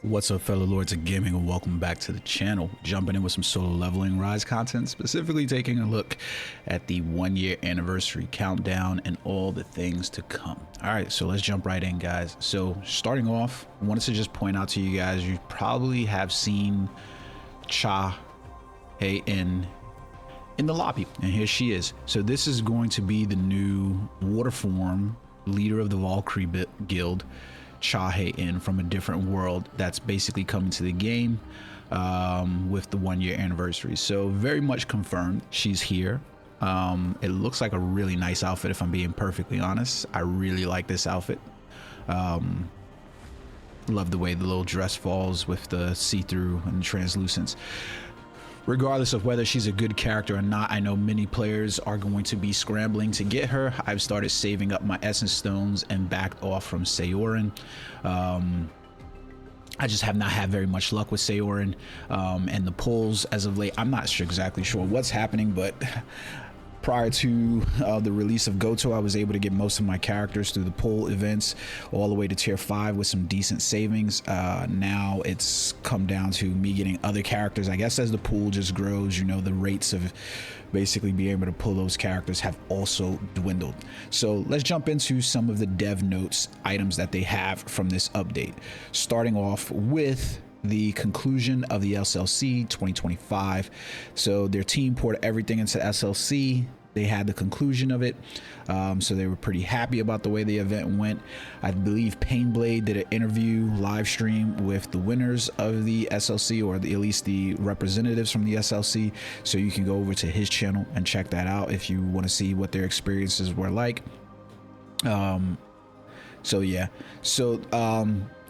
What's up, fellow lords of gaming, and welcome back to the channel. Jumping in with some solo leveling rise content, specifically taking a look at the 1-year anniversary countdown and all the things to come. All right, so let's jump right in, guys. So starting off, I wanted to just point out to you guys, you probably have seen Cha in the lobby, and here she is. So this is going to be the new water form leader of the Valkyrie guild, Cha in, from a different world that's basically coming to the game with the 1-year anniversary. So very much confirmed she's here. It looks like a really nice outfit, if I'm being perfectly honest. I really like this outfit. Love the way the little dress falls with the see-through and translucence. Regardless of whether she's a good character or not, I know many players are going to be scrambling to get her. I've started saving up my essence stones and backed off from Saorin. I just have not had very much luck with Saorin and the pulls as of late. I'm not exactly sure what's happening, but prior to the release of Goto, I was able to get most of my characters through the pull events all the way to tier 5 with some decent savings. Now it's come down to me getting other characters. I guess as the pool just grows, you know, the rates of basically being able to pull those characters have also dwindled. So let's jump into some of the dev notes items that they have from this update, starting off with the conclusion of the SLC 2025. So their team poured everything into SLC. They had the conclusion of it, so they were pretty happy about the way the event went. I believe Painblade did an interview live stream with the winners of the SLC, or at least the representatives from the SLC, so you can go over to his channel and check that out if you want to see what their experiences were like. So yeah,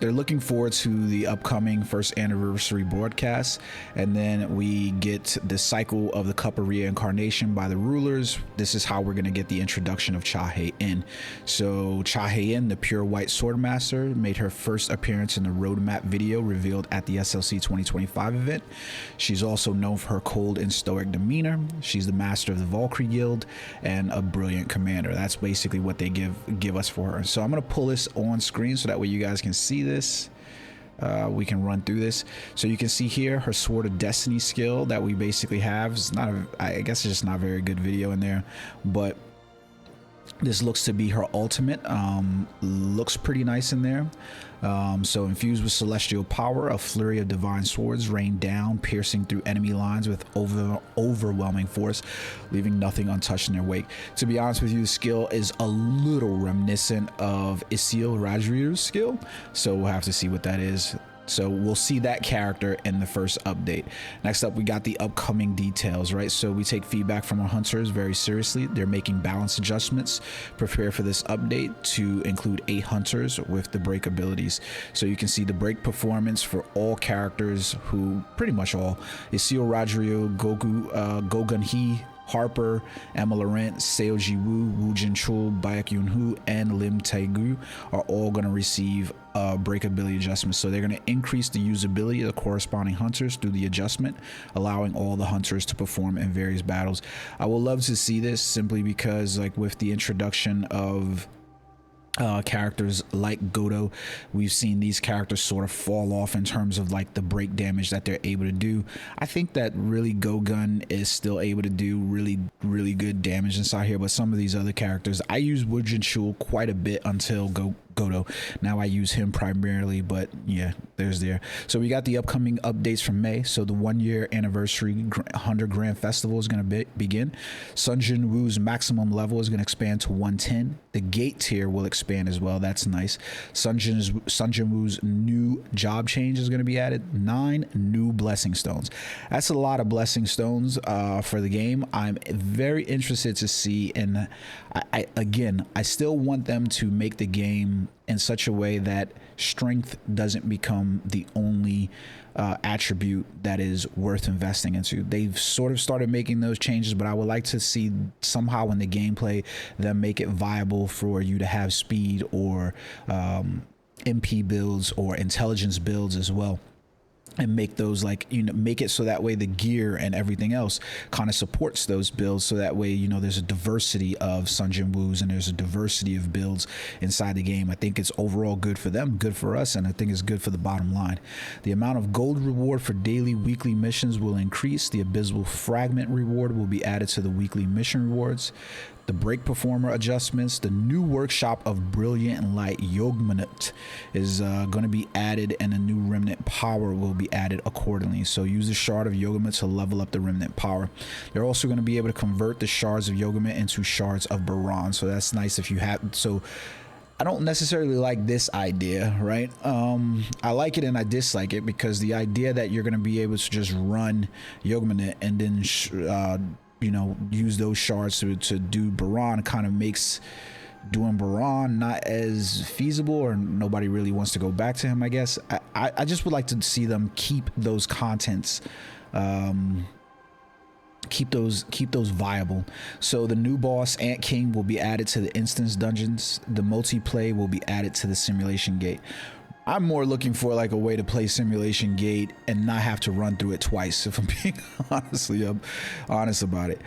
they're looking forward to the upcoming first anniversary broadcast, and then we get the cycle of the Cup of Reincarnation by the rulers. This is how we're going to get the introduction of Cha in. So Cha in, the pure white swordmaster, made her first appearance in the roadmap video revealed at the SLC 2025 event. She's also known for her cold and stoic demeanor. She's the master of the Valkyrie guild and a brilliant commander. That's basically what they give us for her. So I'm going to pull this on screen so that way you guys can see this. We can run through this. So you can see here her Sword of Destiny skill that we basically have. It's not I guess it's just not a very good video in there, but this looks to be her ultimate. Looks pretty nice in there. So infused with celestial power, a flurry of divine swords rain down, piercing through enemy lines with overwhelming force, leaving nothing untouched in their wake. To be honest with you, the skill is a little reminiscent of Isil Rajriu's skill, so we'll have to see what that is. So we'll see that character in the first update. Next up, we got the upcoming details, right? So we take feedback from our hunters very seriously. They're making balance adjustments. Prepare for this update to include 8 hunters with the break abilities. So you can see the break performance for all characters, who pretty much all, Isil Rajriu, Gogun Hee, Harper, Emma Laurent, Seo Ji Woo, Woo Jin Chul, Baek Yoon Hoo, and Lim Tae-gu are all going to receive breakability adjustments. So they're going to increase the usability of the corresponding hunters through the adjustment, allowing all the hunters to perform in various battles. I would love to see this, simply because, like, with the introduction of characters like Goto, we've seen these characters sort of fall off in terms of like the break damage that they're able to do. I think that really Gogun is still able to do really good damage inside here, but some of these other characters, I use Woo Jin Chul quite a bit until Goto. Now I use him primarily, but yeah, there's there. So we got the upcoming updates from May. So the 1-year anniversary 100 Grand Festival is going to begin. Sun Jin Woo's maximum level is going to expand to 110. The gate tier will expand as well. That's nice. Sun Jin Woo's new job change is going to be added. 9 new blessing stones. That's a lot of blessing stones for the game. I'm very interested to see, and I still want them to make the game in such a way that strength doesn't become the only attribute that is worth investing into. They've sort of started making those changes, but I would like to see somehow in the gameplay them make it viable for you to have speed or MP builds or intelligence builds as well. and make those, like, you know, make it so that way the gear and everything else kind of supports those builds, so that way, you know, there's a diversity of Sun Jin Woos and there's a diversity of builds inside the game. I think it's overall good for them, good for us, and I think it's good for the bottom line. The amount of gold reward for daily weekly missions will increase. The abysmal fragment reward will be added to the weekly mission rewards. The break performer adjustments, the new workshop of brilliant light Yogmanut is going to be added, and a new remnant power will be added accordingly. So use the shard of Yogmanut to level up the remnant power. You're also going to be able to convert the shards of Yogmanut into shards of Baron. So that's nice if you have. So I don't necessarily like this idea, right? I like it and I dislike it, because the idea that you're going to be able to just run Yogmanut and then you know, use those shards to do Baron kind of makes doing Baron not as feasible, or nobody really wants to go back to him, I guess. I just would like to see them keep those contents, keep those viable. So the new boss Ant King will be added to the instance dungeons. The multiplayer will be added to the simulation gate. I'm more looking for like a way to play Simulation Gate and not have to run through it twice, if I'm being honest about it.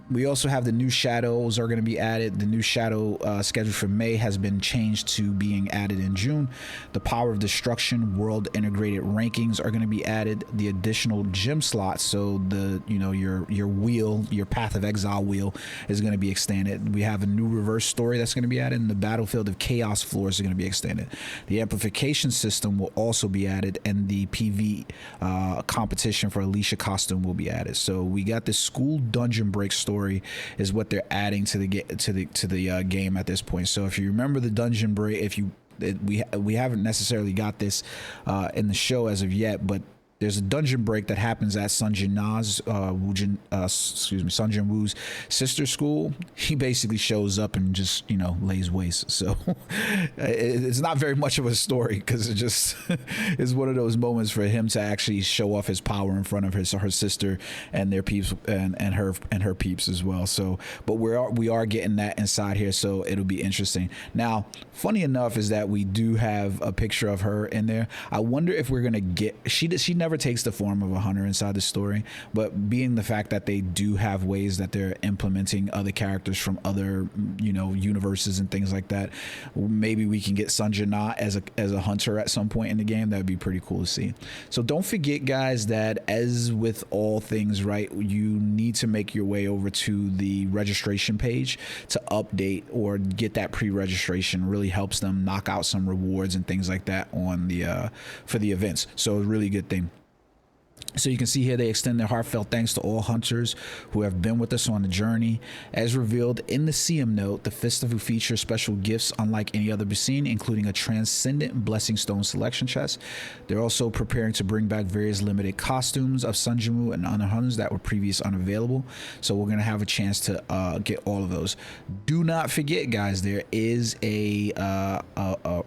We also have the new shadows are going to be added. The new shadow scheduled for May has been changed to being added in June. The Power of Destruction world integrated rankings are going to be added. The additional gem slots, so the, you know, your wheel, your Path of Exile wheel is going to be extended. We have a new reverse story that's going to be added, and the Battlefield of Chaos floors are going to be extended. The amplification system will also be added, and the PV competition for Alicia costume will be added. So we got this school dungeon break story is what they're adding to the game at this point. So if you remember the dungeon break, we haven't necessarily got this in the show as of yet, but there's a dungeon break that happens at Sun Jin Woo's sister school. He basically shows up and just, you know, lays waste. So it's not very much of a story, because it just is one of those moments for him to actually show off his power in front of her sister and their peeps and her peeps as well. So, but we are getting that inside here, so it'll be interesting. Now, funny enough is that we do have a picture of her in there. I wonder if we're gonna get, she never takes the form of a hunter inside the story, but being the fact that they do have ways that they're implementing other characters from other, you know, universes and things like that, maybe we can get Sanjana as a hunter at some point in the game. That would be pretty cool to see. So don't forget, guys, that as with all things, right, you need to make your way over to the registration page to update or get that pre-registration. Really helps them knock out some rewards and things like that on the for the events. So a really good thing. So you can see here they extend their heartfelt thanks to all hunters who have been with us on the journey. As revealed in the CM note, the festival features special gifts unlike any other seen, including a Transcendent Blessing Stone selection chest. They're also preparing to bring back various limited costumes of Sun Jimu and other hunters that were previously unavailable. So we're going to have a chance to get all of those. Do not forget, guys, there is a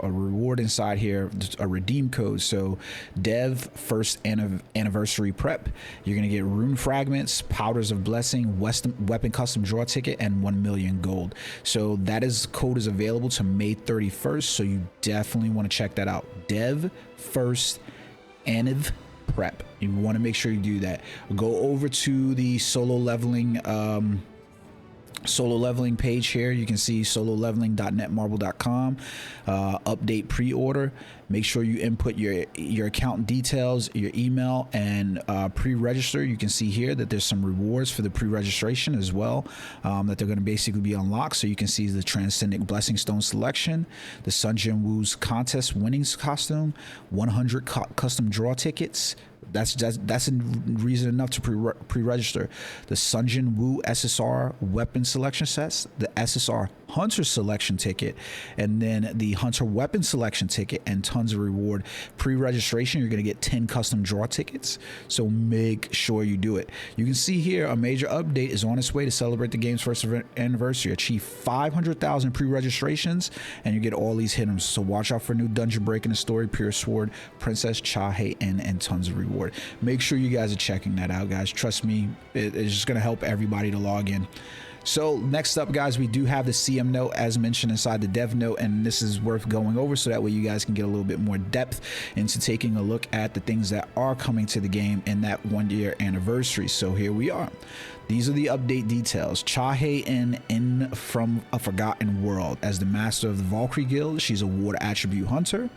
reward inside here, a redeem code. So Dev first anniversary prep, you're going to get rune fragments, powders of blessing, weapon custom draw ticket, and 1 million gold. So that code is available to May 31st, so you definitely want to check that out. Dev first ANIV prep, you want to make sure you do that. Go over to the solo leveling page here. You can see sololeveling.netmarble.com, update pre-order. Make sure you input your account details, your email, and pre-register. You can see here that there's some rewards for the pre-registration as well, that they're going to basically be unlocked. So you can see the Transcendent Blessing Stone selection, the Sun Jin Woo's contest winnings costume, 100 custom draw tickets. That's reason enough to pre-register. The Sun Jin Woo SSR weapon selection sets, the SSR Hunter selection ticket, and then the Hunter weapon selection ticket, and tons of reward. Pre-registration, you're going to get 10 custom draw tickets, so make sure you do it. You can see here a major update is on its way to celebrate the game's first anniversary. Achieve 500,000 pre-registrations and you get all these hidden. So watch out for new dungeon break in the story, Pure Sword, Princess Chahe, and tons of reward. Make sure you guys are checking that out, guys. Trust me, it's just going to help everybody to log in. So next up, guys, we do have the CM note as mentioned inside the dev note, and this is worth going over so that way you guys can get a little bit more depth into taking a look at the things that are coming to the game in that 1-year anniversary. So here we are. These are the update details. Cha-Hae-In in from a Forgotten World as the master of the Valkyrie Guild. She's a water attribute hunter.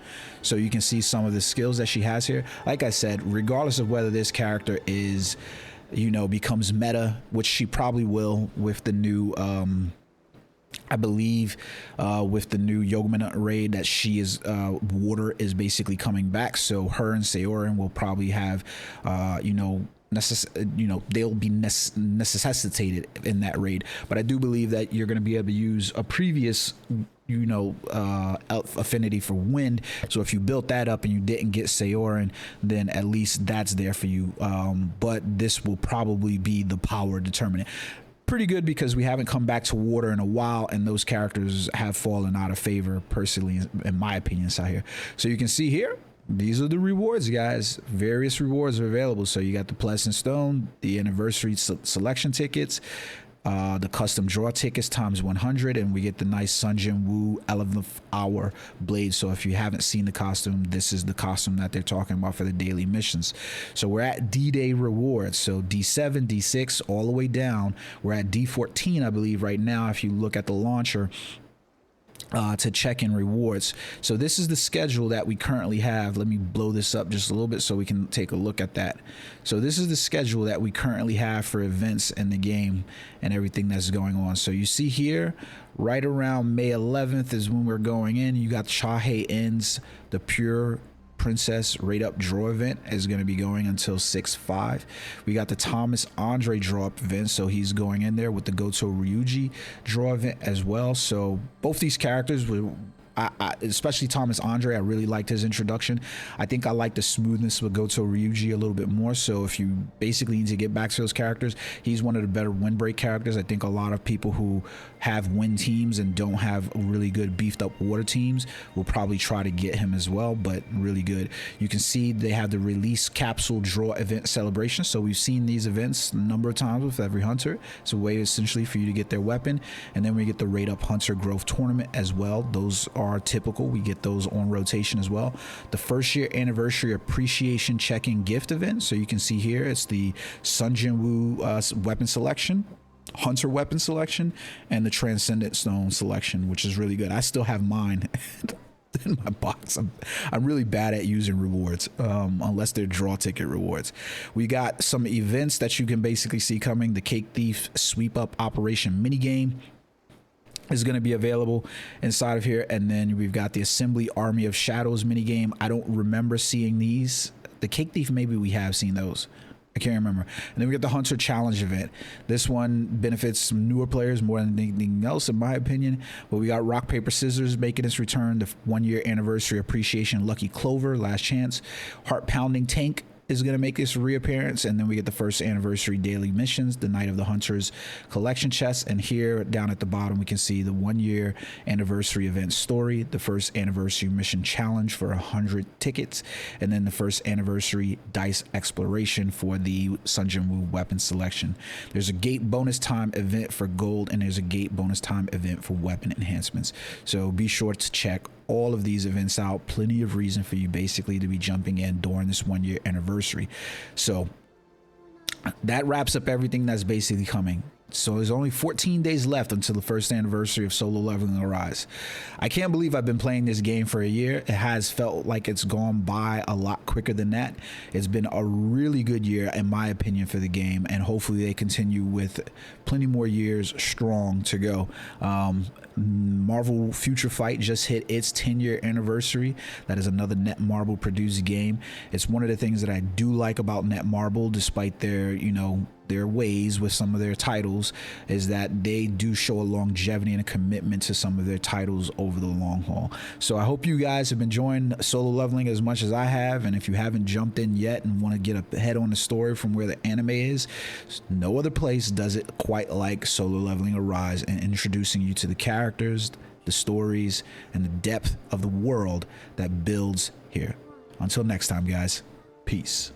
So you can see some of the skills that she has here. Like I said, regardless of whether this character is, you know, becomes meta, which she probably will with the new I believe with the new Yogurman raid, that she is water is basically coming back. So her and Seorin will probably have you know, they'll be necessitated in that raid. But I do believe that you're going to be able to use a previous, you know, affinity for wind. So if you built that up and you didn't get Seorin, then at least that's there for you. But this will probably be the power determinant. Pretty good, because we haven't come back to water in a while, and those characters have fallen out of favor personally, in my opinion, out here. So you can see here, these are the rewards, guys. Various rewards are available. So you got the Pleasant Stone, the anniversary selection tickets, the custom draw tickets times 100, and we get the nice Sun Jin Woo 11th hour blade. So if you haven't seen the costume, this is the costume that they're talking about for the daily missions. So we're at D-Day rewards. So D7, D6, all the way down. We're at D14, I believe, right now, if you look at the launcher, to check in rewards. So this is the schedule that we currently have. Let me blow this up just a little bit so we can take a look at that. So this is the schedule that we currently have for events in the game and everything that's going on. So you see here, right around May 11th is when we're going in. You got Cha-Hae-In's the Pure Princess Rate Up Draw event is going to be going until 6/5. We got the Thomas Andre draw up event, so he's going in there with the Goto Ryuji draw event as well. So both these characters will, especially Thomas Andre, I really liked his introduction. I think I like the smoothness with Goto Ryuji a little bit more. So if you basically need to get back to those characters, he's one of the better windbreak characters. I think a lot of people who have wind teams and don't have really good beefed up water teams will probably try to get him as well, but really good. You can see they have the release capsule draw event celebration. So we've seen these events a number of times with every hunter. It's a way essentially for you to get their weapon. And then we get the Rate Up Hunter Growth Tournament as well. Those are typical. We get those on rotation as well. The 1st-year anniversary appreciation check-in gift event. So you can see here, it's the Sun Jin Woo weapon selection, hunter weapon selection, and the Transcendent Stone selection, which is really good. I still have mine in my box. I'm really bad at using rewards unless they're draw ticket rewards. We got some events that you can basically see coming. The Cake Thief Sweep Up Operation minigame is going to be available inside of here, and then we've got the Assembly Army of Shadows minigame. I don't remember seeing these. The Cake Thief, maybe we have seen those. I can't remember. And then we got the Hunter Challenge event. This one benefits some newer players more than anything else, in my opinion. But we got Rock, Paper, Scissors making its return, the 1-year anniversary appreciation Lucky Clover, Last Chance. Heart Pounding Tank is going to make this reappearance, and then we get the 1st anniversary daily missions, the Night of the Hunters collection chest, and here down at the bottom we can see the 1-year anniversary event story, the 1st anniversary mission challenge for 100 tickets, and then the 1st anniversary dice exploration for the Sun Jin Woo weapon selection. There's a gate bonus time event for gold, and there's a gate bonus time event for weapon enhancements. So be sure to check all of these events out. Plenty of reason for you basically to be jumping in during this 1-year anniversary. So that wraps up everything that's basically coming. So there's only 14 days left until the 1st anniversary of Solo Leveling Arise. I can't believe I've been playing this game for a year. It has felt like it's gone by a lot quicker than that. It's been a really good year, in my opinion, for the game, and hopefully they continue with plenty more years strong to go. Marvel Future Fight just hit its 10-year anniversary. That is another Netmarble produced game. It's one of the things that I do like about Netmarble, despite their, you know, their ways with some of their titles, is that they do show a longevity and a commitment to some of their titles over the long haul. So I hope you guys have been enjoying Solo Leveling as much as I have, and if you haven't jumped in yet and want to get ahead on the story from where the anime is, no other place does it quite like Solo Leveling Arise, and introducing you to the characters, the stories, and the depth of the world that builds here. Until next time, guys, peace.